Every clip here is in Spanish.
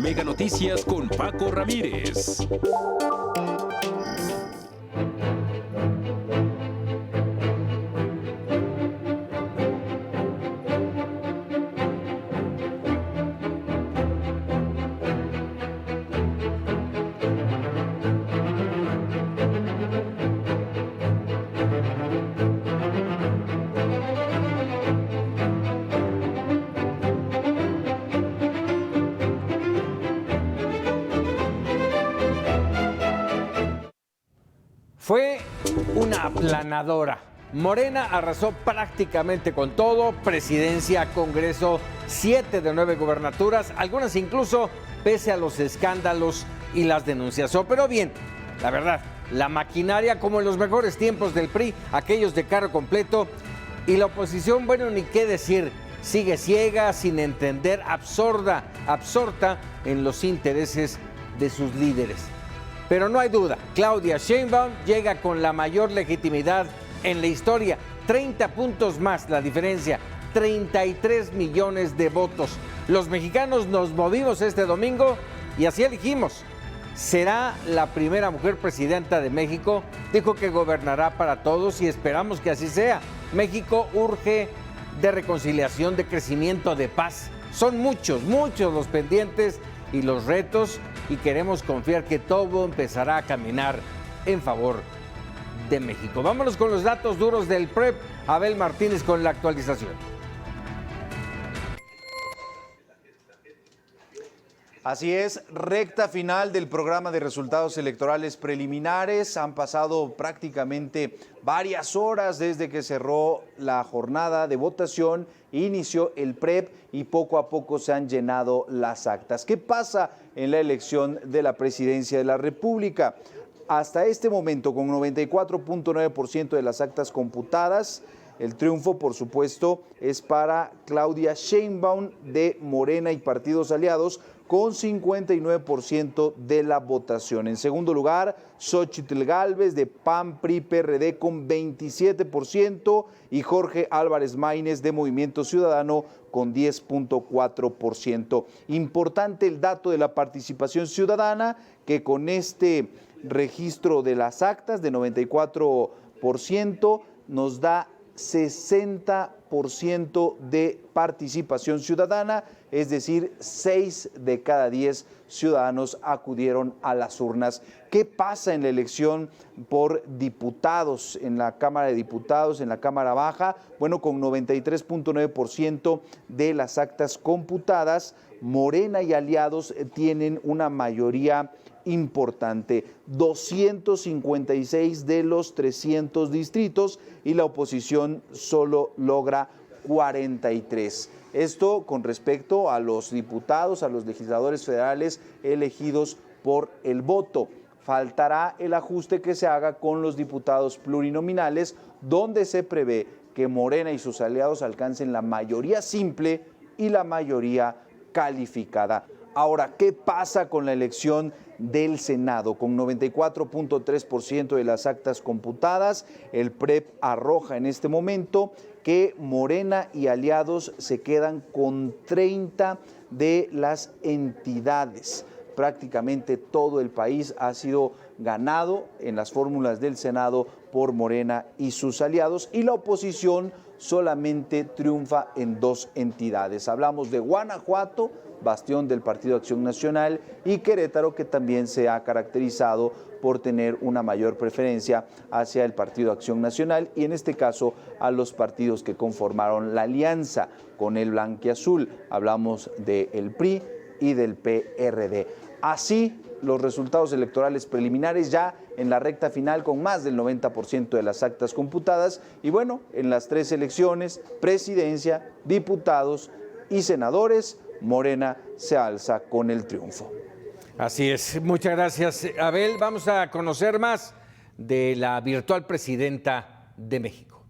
Mega Noticias con Paco Ramírez. Fue una aplanadora. Morena arrasó prácticamente con todo, presidencia, Congreso, 7 de 9 gubernaturas, algunas incluso pese a los escándalos y las denuncias. Pero bien, la verdad, la maquinaria como en los mejores tiempos del PRI, aquellos de carro completo, y la oposición, bueno, ni qué decir, sigue ciega, sin entender, absorta en los intereses de sus líderes. Pero no hay duda, Claudia Sheinbaum llega con la mayor legitimidad en la historia. 30 puntos más la diferencia, 33 millones de votos. Los mexicanos nos movimos este domingo y así elegimos. Será la primera mujer presidenta de México. Dijo que gobernará para todos y esperamos que así sea. México urge de reconciliación, de crecimiento, de paz. Son muchos los pendientes y los retos, y queremos confiar que todo empezará a caminar en favor de México. Vámonos con los datos duros del PREP. Abel Martínez con la actualización. Así es, recta final del programa de resultados electorales preliminares. Han pasado prácticamente varias horas desde que cerró la jornada de votación, inició el PREP y poco a poco se han llenado las actas. ¿Qué pasa en la elección de la presidencia de la República? Hasta este momento, con 94.9% de las actas computadas, el triunfo, por supuesto, es para Claudia Sheinbaum de Morena y partidos aliados, con 59% de la votación. En segundo lugar, Xóchitl Gálvez de PAN, PRI, PRD con 27% y Jorge Álvarez Maínez de Movimiento Ciudadano con 10.4%. Importante el dato de la participación ciudadana, que con este registro de las actas de 94% nos da 60% de participación ciudadana, es decir, 6 de cada 10 ciudadanos acudieron a las urnas. ¿Qué pasa en la elección por diputados, en la Cámara de Diputados, en la Cámara Baja? Bueno, con 93.9% de las actas computadas, Morena y aliados tienen una mayoría importante, 256 de los 300 distritos, y la oposición solo logra 43. Esto con respecto a los diputados, a los legisladores federales elegidos por el voto. Faltará el ajuste que se haga con los diputados plurinominales, donde se prevé que Morena y sus aliados alcancen la mayoría simple y la mayoría calificada. Ahora, ¿qué pasa con la elección del Senado? Con 94.3% de las actas computadas, el PREP arroja en este momento que Morena y aliados se quedan con 30 de las entidades. Prácticamente todo el país ha sido ganado en las fórmulas del Senado por Morena y sus aliados, y la oposición solamente triunfa en 2 entidades. Hablamos de Guanajuato, bastión del Partido Acción Nacional, y Querétaro, que también se ha caracterizado por tener una mayor preferencia hacia el Partido Acción Nacional y en este caso a los partidos que conformaron la alianza con el blanquiazul. Hablamos del PRI y del PRD. Así, los resultados electorales preliminares ya en la recta final con más del 90% de las actas computadas, y bueno, en las 3 elecciones, presidencia, diputados y senadores, Morena se alza con el triunfo. Así es, muchas gracias, Abel. Vamos a conocer más de la virtual presidenta de México.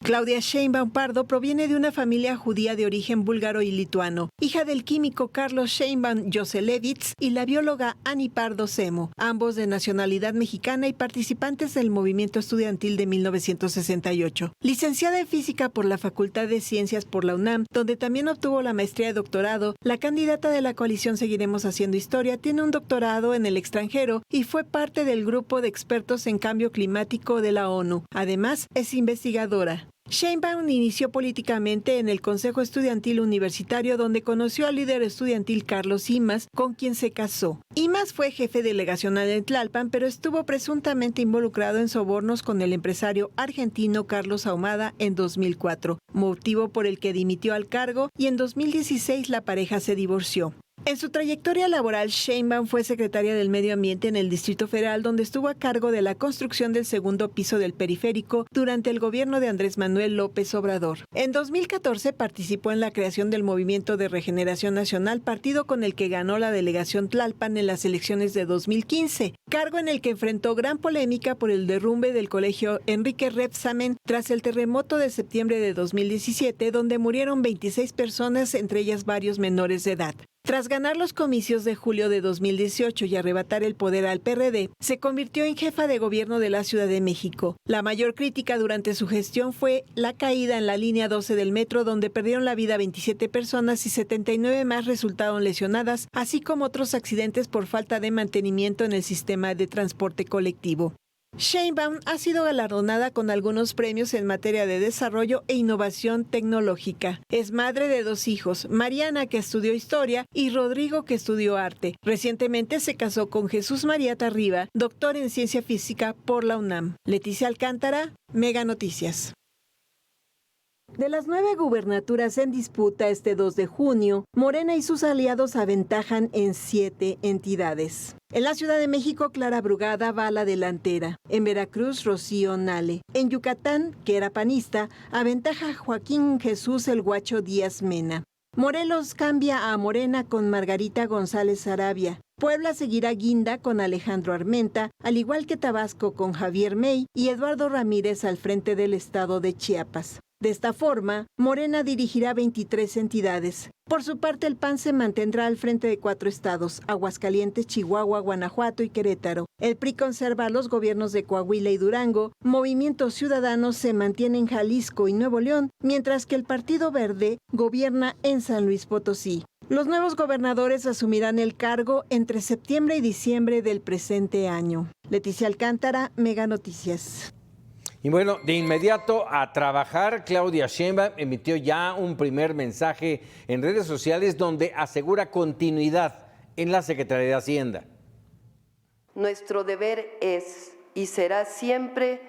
Claudia Sheinbaum Pardo proviene de una familia judía de origen búlgaro y lituano, hija del químico Carlos Sheinbaum Joselewicz y la bióloga Annie Pardo Semo, ambos de nacionalidad mexicana y participantes del movimiento estudiantil de 1968. Licenciada en física por la Facultad de Ciencias por la UNAM, donde también obtuvo la maestría de doctorado, la candidata de la coalición Seguiremos Haciendo Historia tiene un doctorado en el extranjero y fue parte del grupo de expertos en cambio climático de la ONU. Además, es investigadora. Sheinbaum inició políticamente en el Consejo Estudiantil Universitario, donde conoció al líder estudiantil Carlos Imaz, con quien se casó. Imaz fue jefe delegacional en Tlalpan, pero estuvo presuntamente involucrado en sobornos con el empresario argentino Carlos Ahumada en 2004, motivo por el que dimitió al cargo, y en 2016 la pareja se divorció. En su trayectoria laboral, Sheinbaum fue secretaria del Medio Ambiente en el Distrito Federal, donde estuvo a cargo de la construcción del segundo piso del periférico durante el gobierno de Andrés Manuel López Obrador. En 2014 participó en la creación del Movimiento de Regeneración Nacional, partido con el que ganó la delegación Tlalpan en las elecciones de 2015, cargo en el que enfrentó gran polémica por el derrumbe del colegio Enrique Rebsamen tras el terremoto de septiembre de 2017, donde murieron 26 personas, entre ellas varios menores de edad. Tras ganar los comicios de julio de 2018 y arrebatar el poder al PRD, se convirtió en jefa de gobierno de la Ciudad de México. La mayor crítica durante su gestión fue la caída en la línea 12 del metro, donde perdieron la vida 27 personas y 79 más resultaron lesionadas, así como otros accidentes por falta de mantenimiento en el sistema de transporte colectivo. Sheinbaum ha sido galardonada con algunos premios en materia de desarrollo e innovación tecnológica. Es madre de 2 hijos, Mariana, que estudió historia, y Rodrigo, que estudió arte. Recientemente se casó con Jesús María Tarriba, doctor en ciencia física por la UNAM. Leticia Alcántara, Mega Noticias. De las 9 gubernaturas en disputa este 2 de junio, Morena y sus aliados aventajan en 7 entidades. En la Ciudad de México, Clara Brugada va a la delantera. En Veracruz, Rocío Nale. En Yucatán, que era panista, aventaja Joaquín Jesús el Guacho Díaz Mena. Morelos cambia a Morena con Margarita González Arabia. Puebla seguirá guinda con Alejandro Armenta, al igual que Tabasco con Javier May y Eduardo Ramírez al frente del estado de Chiapas. De esta forma, Morena dirigirá 23 entidades. Por su parte, el PAN se mantendrá al frente de 4 estados, Aguascalientes, Chihuahua, Guanajuato y Querétaro. El PRI conserva los gobiernos de Coahuila y Durango. Movimiento Ciudadano se mantiene en Jalisco y Nuevo León, mientras que el Partido Verde gobierna en San Luis Potosí. Los nuevos gobernadores asumirán el cargo entre septiembre y diciembre del presente año. Leticia Alcántara, Mega Noticias. Y bueno, de inmediato a trabajar, Claudia Sheinbaum emitió ya un primer mensaje en redes sociales donde asegura continuidad en la Secretaría de Hacienda. Nuestro deber es y será siempre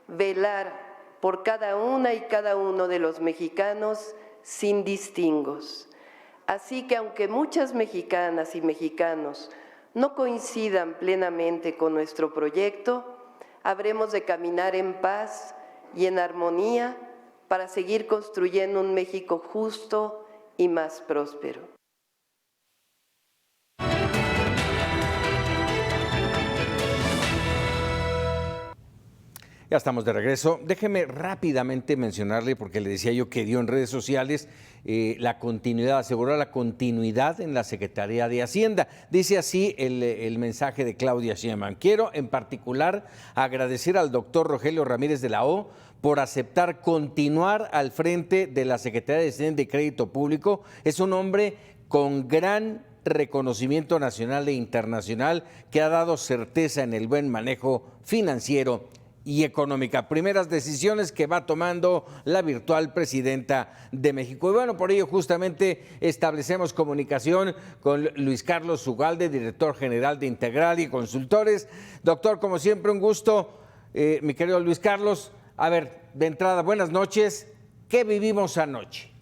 velar por cada una y cada uno de los mexicanos sin distingos. Así que aunque muchas mexicanas y mexicanos no coincidan plenamente con nuestro proyecto, habremos de caminar en paz y en armonía para seguir construyendo un México justo y más próspero. Ya estamos de regreso. Déjeme rápidamente mencionarle, porque le decía yo que dio en redes sociales la continuidad, asegurar la continuidad en la Secretaría de Hacienda. Dice así el mensaje de Claudia Sheinbaum. Quiero en particular agradecer al doctor Rogelio Ramírez de la O por aceptar continuar al frente de la Secretaría de Hacienda y Crédito Público. Es un hombre con gran reconocimiento nacional e internacional que ha dado certeza en el buen manejo financiero y económica. Primeras decisiones que va tomando la virtual presidenta de México. Y bueno, por ello justamente establecemos comunicación con Luis Carlos Ugalde, director general de Integral y Consultores. Doctor, como siempre, un gusto. Mi querido Luis Carlos, a ver, de entrada, buenas noches. ¿Qué vivimos anoche?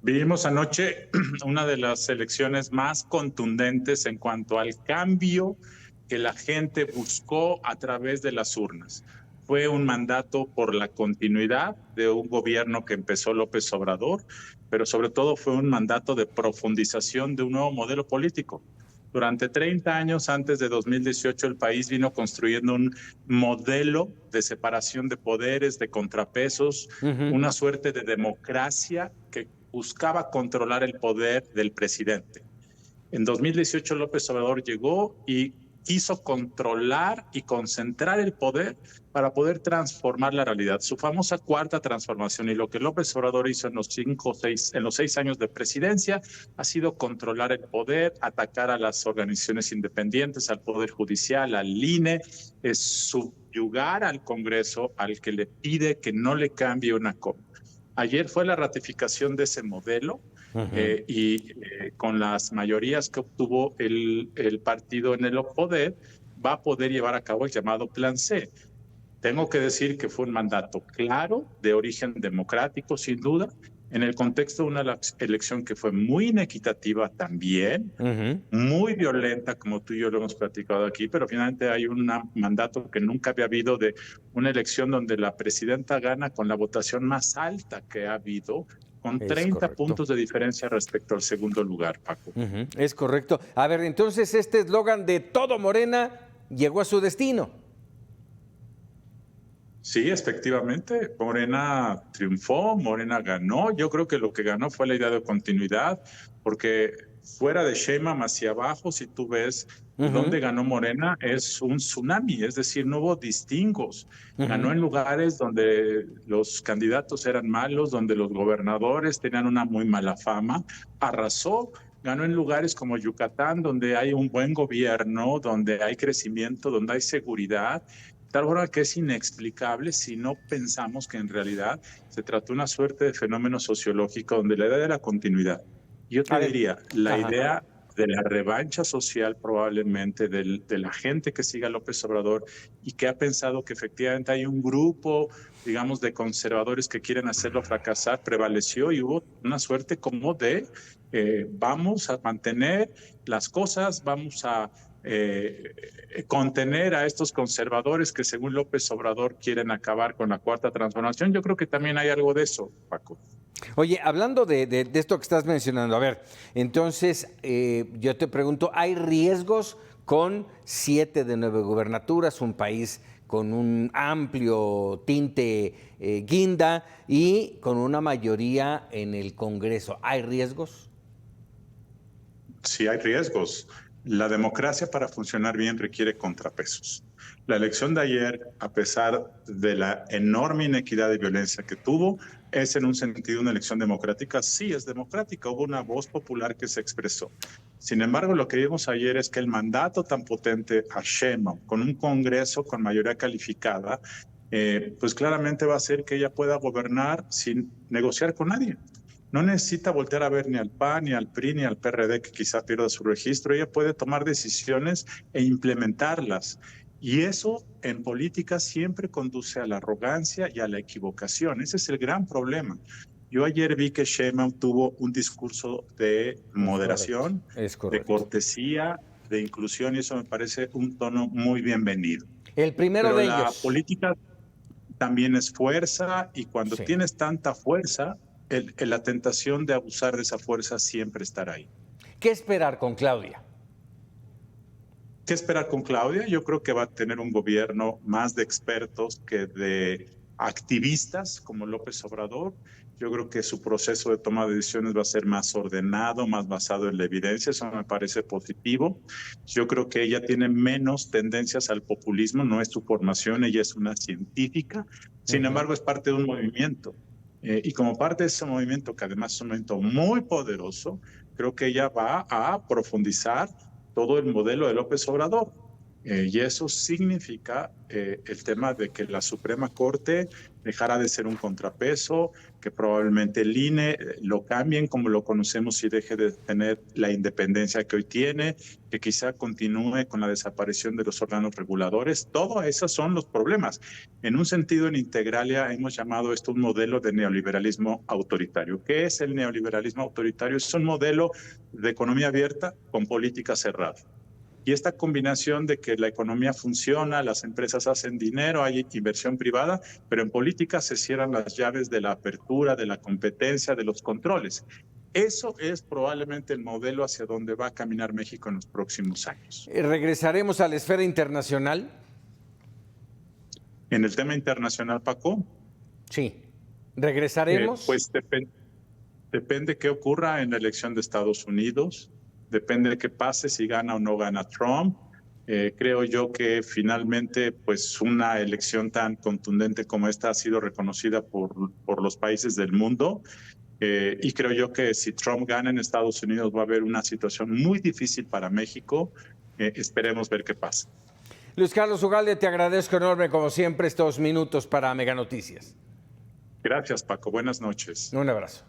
Vivimos anoche una de las elecciones más contundentes en cuanto al cambio que la gente buscó a través de las urnas. Fue un mandato por la continuidad de un gobierno que empezó López Obrador, pero sobre todo fue un mandato de profundización de un nuevo modelo político. Durante 30 años antes de 2018, el país vino construyendo un modelo de separación de poderes, de contrapesos, una suerte de democracia que buscaba controlar el poder del presidente. En 2018, López Obrador llegó y quiso controlar y concentrar el poder para poder transformar la realidad. Su famosa cuarta transformación, y lo que López Obrador hizo en los 6 años de presidencia ha sido controlar el poder, atacar a las organizaciones independientes, al Poder Judicial, al INE, es subyugar al Congreso, al que le pide que no le cambie una coma. Ayer fue la ratificación de ese modelo. Con las mayorías que obtuvo el partido en el poder, va a poder llevar a cabo el llamado Plan C. Tengo que decir que fue un mandato claro, de origen democrático, sin duda, en el contexto de una elección que fue muy inequitativa también, muy violenta, como tú y yo lo hemos platicado aquí, pero finalmente hay un mandato que nunca había habido de una elección donde la presidenta gana con la votación más alta que ha habido, con 30 puntos de diferencia respecto al segundo lugar, Paco. Es correcto. A ver, entonces este eslogan de todo Morena llegó a su destino. Sí, efectivamente, Morena triunfó, Morena ganó. Yo creo que lo que ganó fue la idea de continuidad, porque fuera de Sheinbaum hacia abajo, si tú ves dónde ganó Morena, es un tsunami, es decir, no hubo distingos. Ganó en lugares donde los candidatos eran malos, donde los gobernadores tenían una muy mala fama, arrasó. Ganó en lugares como Yucatán, donde hay un buen gobierno, donde hay crecimiento, donde hay seguridad. Tal forma que es inexplicable si no pensamos que en realidad se trató de una suerte de fenómeno sociológico donde la idea de la continuidad. Yo te diría, la idea de la revancha social probablemente de la gente que siga a López Obrador y que ha pensado que efectivamente hay un grupo, digamos, de conservadores que quieren hacerlo fracasar, prevaleció y hubo una suerte como de vamos a mantener las cosas, vamos a contener a estos conservadores que según López Obrador quieren acabar con la cuarta transformación. Yo creo que también hay algo de eso, Paco. Oye, hablando de esto que estás mencionando, a ver, entonces yo te pregunto, ¿hay riesgos con 7 de 9 gubernaturas, un país con un amplio tinte guinda y con una mayoría en el Congreso? ¿Hay riesgos? Sí, hay riesgos. La democracia para funcionar bien requiere contrapesos. La elección de ayer, a pesar de la enorme inequidad y violencia que tuvo, es en un sentido una elección democrática. Sí, es democrática. Hubo una voz popular que se expresó. Sin embargo, lo que vimos ayer es que el mandato tan potente a Sheinbaum, con un Congreso con mayoría calificada, pues claramente va a hacer que ella pueda gobernar sin negociar con nadie. No necesita voltear a ver ni al PAN, ni al PRI, ni al PRD, que quizá pierda su registro. Ella puede tomar decisiones e implementarlas. Y eso en política siempre conduce a la arrogancia y a la equivocación. Ese es el gran problema. Yo ayer vi que Sheinbaum tuvo un discurso de moderación, de cortesía, de inclusión, y eso me parece un tono muy bienvenido. El primero Pero de la ellos. política también es fuerza, y cuando tienes tanta fuerza, la tentación de abusar de esa fuerza siempre estará ahí. ¿Qué esperar con Claudia? ¿Qué esperar con Claudia? Yo creo que va a tener un gobierno más de expertos que de activistas como López Obrador. Yo creo que su proceso de toma de decisiones va a ser más ordenado, más basado en la evidencia. Eso me parece positivo. Yo creo que ella tiene menos tendencias al populismo. No es su formación, ella es una científica. Sin embargo, es parte de un movimiento. Y como parte de ese movimiento, que además es un movimiento muy poderoso, creo que ella va a profundizar todo el modelo de López Obrador. Y eso significa el tema de que la Suprema Corte dejará de ser un contrapeso, que probablemente el INE lo cambien como lo conocemos y deje de tener la independencia que hoy tiene, que quizá continúe con la desaparición de los órganos reguladores. Todos esos son los problemas. En un sentido, en Integralia hemos llamado esto un modelo de neoliberalismo autoritario. ¿Qué es el neoliberalismo autoritario? Es un modelo de economía abierta con política cerrada. Y esta combinación de que la economía funciona, las empresas hacen dinero, hay inversión privada, pero en política se cierran las llaves de la apertura, de la competencia, de los controles. Eso es probablemente el modelo hacia donde va a caminar México en los próximos años. ¿Regresaremos a la esfera internacional? En el tema internacional, Paco. Sí. ¿Regresaremos? Pues depende qué ocurra en la elección de Estados Unidos, depende de qué pase, si gana o no gana Trump. Creo yo que finalmente pues una elección tan contundente como esta ha sido reconocida por los países del mundo. Y creo yo que si Trump gana en Estados Unidos va a haber una situación muy difícil para México. Esperemos ver qué pasa. Luis Carlos Ugalde, te agradezco enorme como siempre estos minutos para Mega Noticias. Gracias, Paco. Buenas noches. Un abrazo.